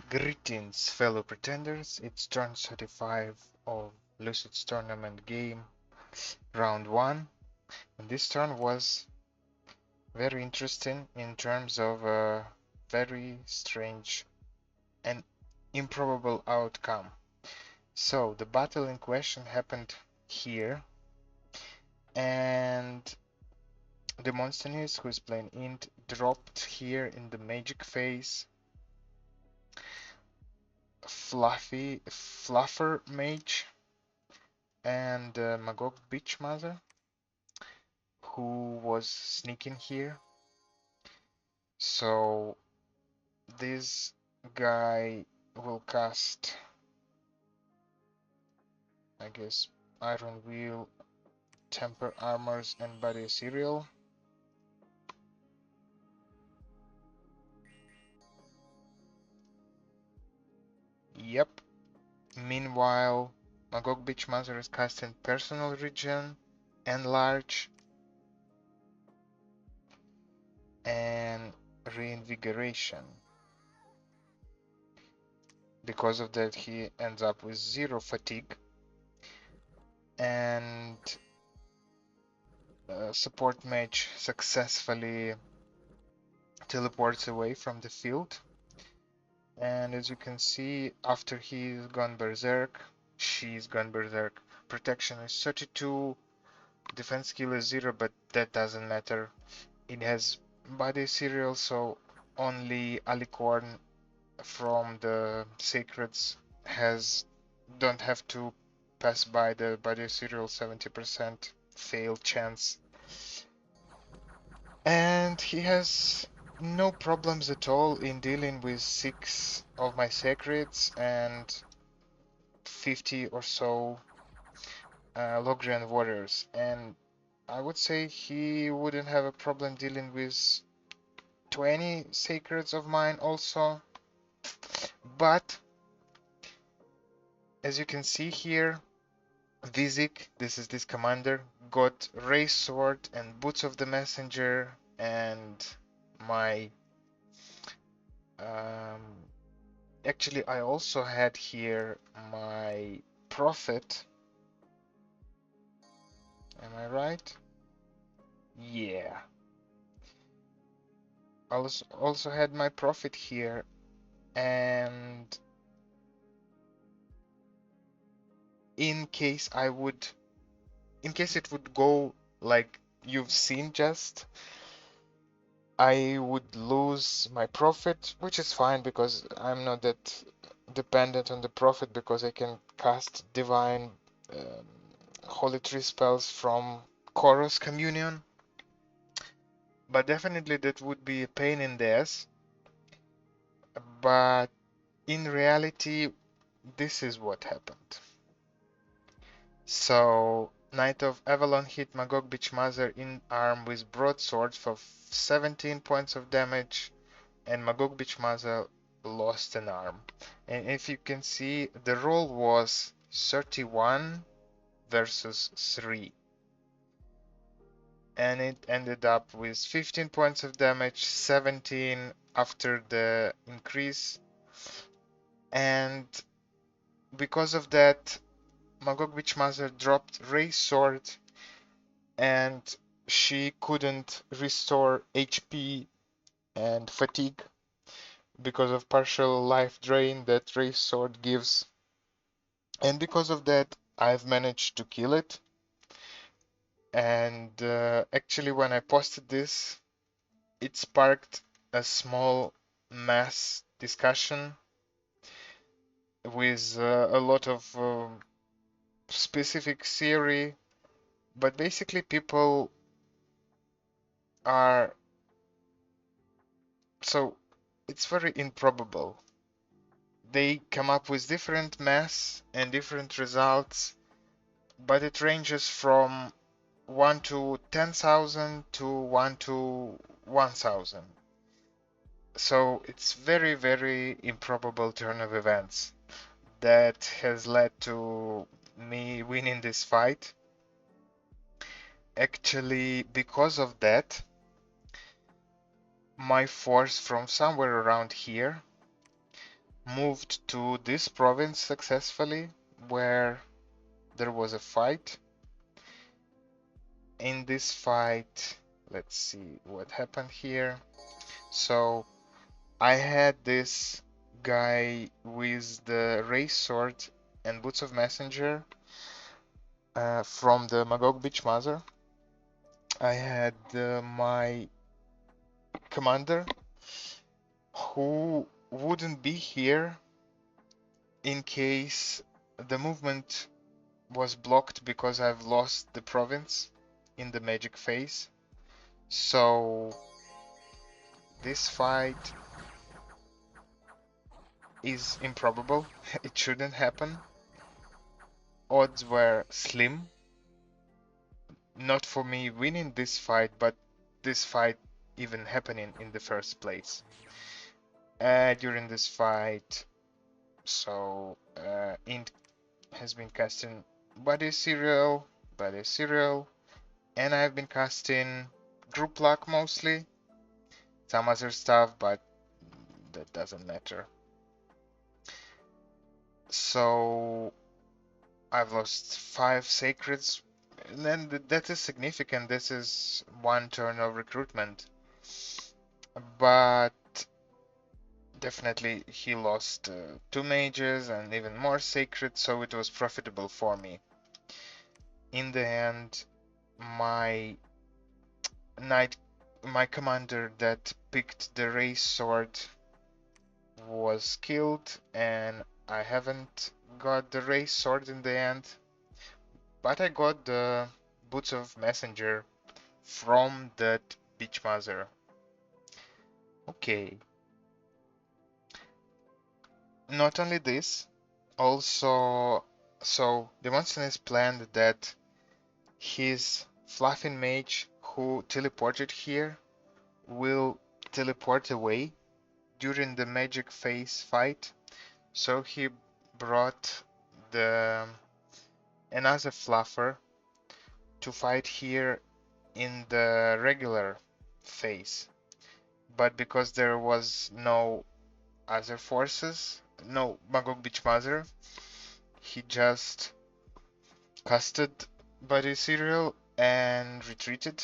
Greetings, fellow pretenders. It's turn 35 of Lucid's tournament game, round 1. And this turn was very interesting in terms of a very strange and improbable outcome. So, the battle in question happened here, and Demosthenes, who is playing Int, dropped here in the magic phase Fluffer Mage and Magog Beachmother, who was sneaking here. So this guy will cast, I guess, Iron Wheel, Temper Armors, and Body Cereal. Yep. Meanwhile, Magog Beachmaster is casting Personal Regen, Enlarge, and Reinvigoration. Because of that, he ends up with 0 fatigue. And support mage successfully teleports away from the field. And as you can see, after he's gone berserk, she's gone berserk. Protection is 32, defense skill is 0, but that doesn't matter. It has body cereal, so only Alicorn from the Sacreds don't have to pass by the body cereal 70% fail chance. And he has no problems at all in dealing with 6 of my Sacreds and 50 or so Logrian warriors. And I would say he wouldn't have a problem dealing with 20 Sacreds of mine also. But as you can see here, Vizik, this is this commander, got Race Sword and Boots of the Messenger, and my actually I also had here my Prophet. Am I right? Yeah. I also had my Prophet here, and in case it would go like you've seen just, I would lose my Prophet, which is fine because I'm not that dependent on the Prophet because I can cast divine holy tree spells from Chorus Communion. But definitely that would be a pain in the ass. But in reality, this is what happened. So, Knight of Avalon hit Magog Beachmaster in arm with broadsword for 17 points of damage, and Magog Beachmaster lost an arm. And if you can see, the roll was 31 versus 3. And it ended up with 15 points of damage, 17 after the increase. And because of that, Magog Witchmaster dropped Ray's sword, and she couldn't restore HP and fatigue because of partial life drain that Ray's sword gives. And because of that, I've managed to kill it. And actually, when I posted this, it sparked a small mass discussion with a lot of specific theory, but basically people are so it's very improbable. They come up with different mass and different results, but it ranges from 1 to 10,000 to 1 to 1,000. So it's very, very improbable turn of events that has led to me winning this fight. Actually, because of that, my force from somewhere around here moved to this province successfully, where there was a fight. In this fight, let's see what happened here. So I had this guy with the race sword and boots of messenger from the Magog Beach Mother. I had my commander who wouldn't be here in case the movement was blocked because I've lost the province in the magic phase. So this fight is improbable. It shouldn't happen. Odds were slim. Not for me winning this fight, but this fight even happening in the first place. During this fight, so Int has been casting body serial, and I've been casting group lock mostly, some other stuff, but that doesn't matter. So I've lost 5 sacreds, and then that is significant. This is 1 turn of recruitment, but definitely he lost 2 mages and even more sacred, so it was profitable for me. In the end, my knight, my commander that picked the race sword was killed, and I haven't got the race sword in the end, but I got the boots of messenger from that beach mother. Okay. Not only this, also, so Demosthenes planned that his fluffing mage who teleported here will teleport away during the magic phase fight. So he brought the another fluffer to fight here in the regular phase. But because there was no other forces, no Magog Beach Mother, he just casted Body Serial and retreated.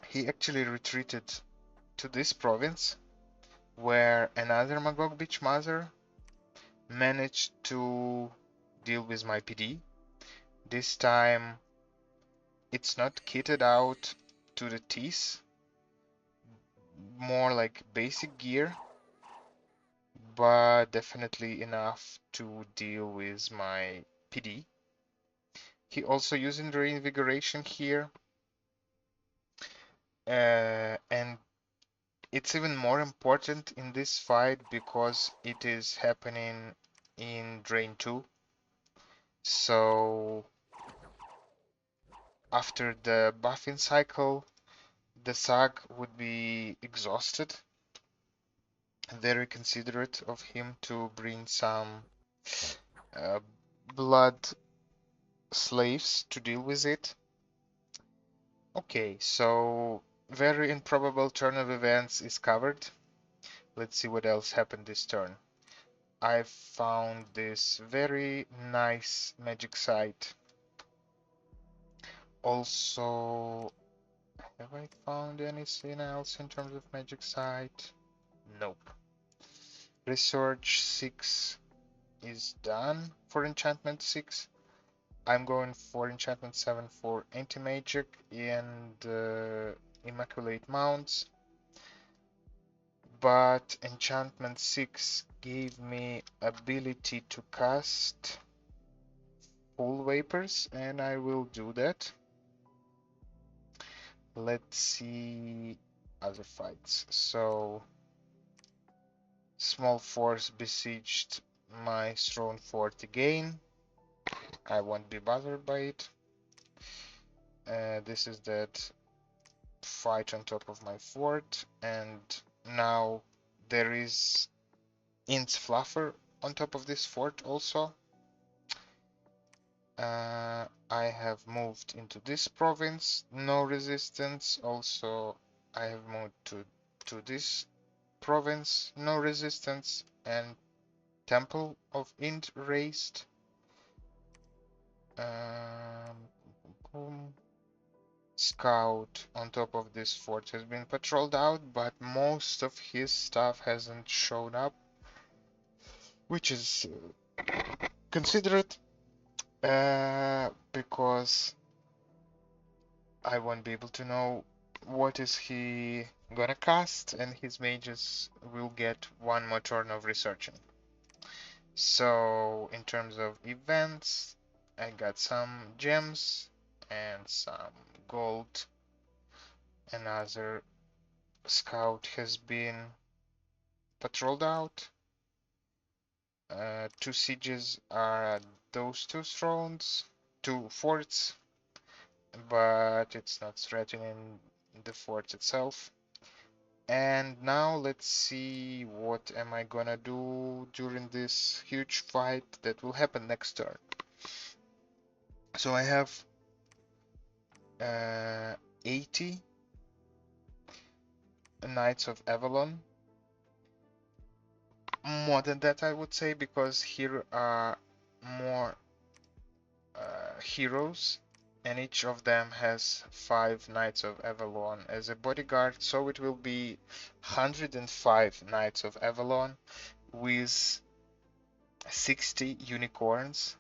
He actually retreated to this province where another Magog Beach Mother managed to deal with my PD. This time it's not kitted out to the teeth, more like basic gear, but definitely enough to deal with my PD. He also using reinvigoration here, and it's even more important in this fight because it is happening in Drain 2. So after the buffing cycle, the Sag would be exhausted. Very considerate of him to bring some uh, blood slaves to deal with it. Okay, so very improbable turn of events is covered. Let's see what else happened this turn. I found this very nice magic site. Also, have I found anything else in terms of magic site? Nope. Research 6 is done for enchantment 6. I'm going for enchantment 7 for anti-magic and immaculate mounts. But enchantment 6 gave me ability to cast full vapors, and I will do that. Let's see other fights. So small force besieged my strong fort again. I won't be bothered by it. This is that fight on top of my fort, and now there is Int's Fluffer on top of this fort also. I have moved into this province, no resistance. Also, I have moved to this province, no resistance, and Temple of Ind raised. Um, Scout on top of this fort has been patrolled out, but most of his stuff hasn't shown up, which is considerate, because I won't be able to know what is he gonna cast, and his mages will get one more turn of researching. So in terms of events, I got some gems and some gold. Another scout has been patrolled out. Two sieges are at those two thrones, two forts, but it's not threatening the fort itself. And now let's see what am I gonna do during this huge fight that will happen next turn. So I have 80 Knights of Avalon. More than that, I would say, because here are more heroes, and each of them has 5 Knights of Avalon as a bodyguard, so it will be 105 Knights of Avalon with 60 unicorns,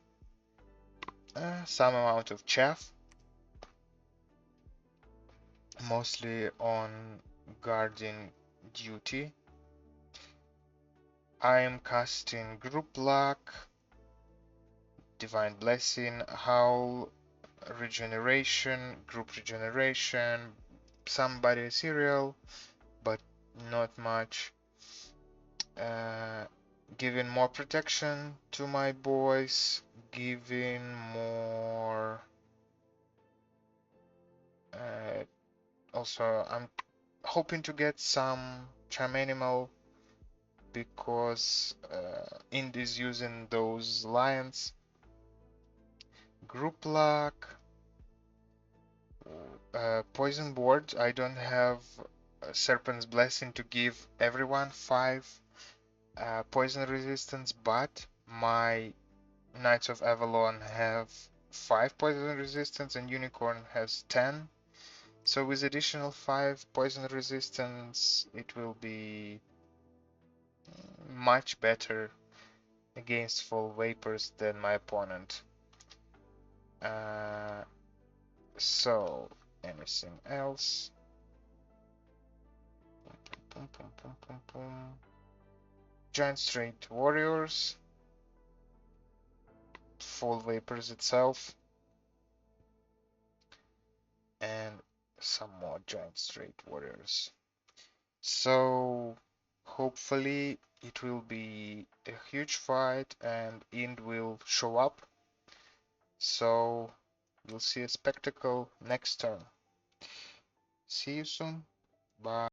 some amount of chaff, mostly on guarding duty. I am casting Group Luck, Divine Blessing, Howl, Regeneration, Group Regeneration, somebody cereal, but not much. Giving more protection to my boys, giving more. Also, I'm hoping to get some charm animal because Ind is using those lions. Group luck, poison board. I don't have Serpent's Blessing to give everyone 5 poison resistance, but my Knights of Avalon have 5 poison resistance and Unicorn has 10. So with additional 5 poison resistance, it will be much better against Fall Vapors than my opponent. Uh, so, anything else? Pum, pum, pum, pum, pum. Giant Straight Warriors, Fall Vapors itself, and some more Giant Straight Warriors. So hopefully it will be a huge fight and Ind will show up. So we'll see a spectacle next turn. See you soon. Bye.